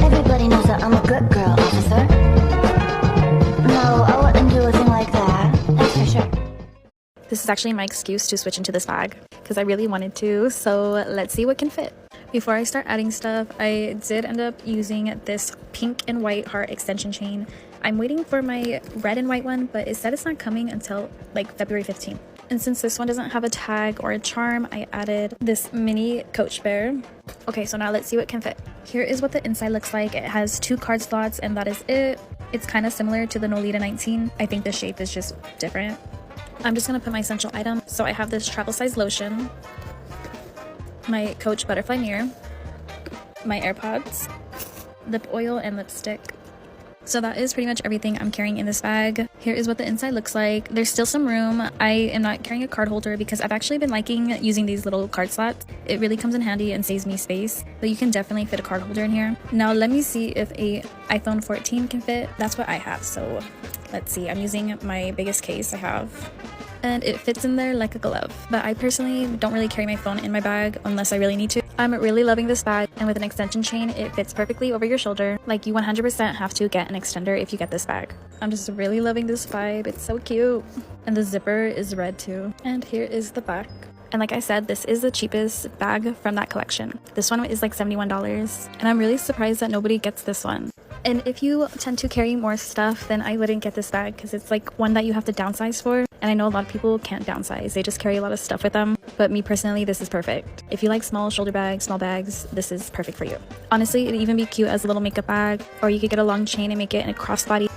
Everybody knows that I'm a good girl, officer. No, I wouldn't do a thing like that. That's for sure. This is actually my excuse to switch into this bag because I really wanted to, so let's see what can fit. Before I start adding stuff, I did end up using this pink and white heart extension chain. I'm waiting for my red and white one, but it said it's not coming until like February 15th. And since this one doesn't have a tag or a charm, I added this mini Coach Bear. Okay, so now let's see what can fit. Here is what the inside looks like. It has 2 card slots and that is it. It's kind of similar to the Nolita 19. I think the shape is just different. I'm just gonna put my essential item. So I have this travel size lotion, my Coach butterfly mirror, my AirPods, lip oil, and lipstick. So that is pretty much everything I'm carrying in this bag. Here is what the inside looks like. There's still some room. I am not carrying a card holder because I've actually been liking using these little card slots. It really comes in handy and saves me space, but you can definitely fit a card holder in here. Now let me see if a iPhone 14 can fit. That's what I have, so let's see. I'm using my biggest case I have, and it fits in there like a glove. But I personally don't really carry my phone in my bag unless I really need to. I'm really loving this bag, and with an extension chain, it fits perfectly over your shoulder. Like, you 100% have to get an extender if you get this bag. I'm just really loving this vibe. It's so cute. And the zipper is red too. And here is the back. And like I said, this is the cheapest bag from that collection. This one is like $71, and I'm really surprised that nobody gets this one. And if you tend to carry more stuff, then I wouldn't get this bag because it's like one that you have to downsize for. And I know a lot of people can't downsize. They just carry a lot of stuff with them. but me personally, this is perfect. If you like small shoulder bags, small bags, this is perfect for you. Honestly, it'd even be cute as a little makeup bag, or you could get a long chain and make it in a crossbody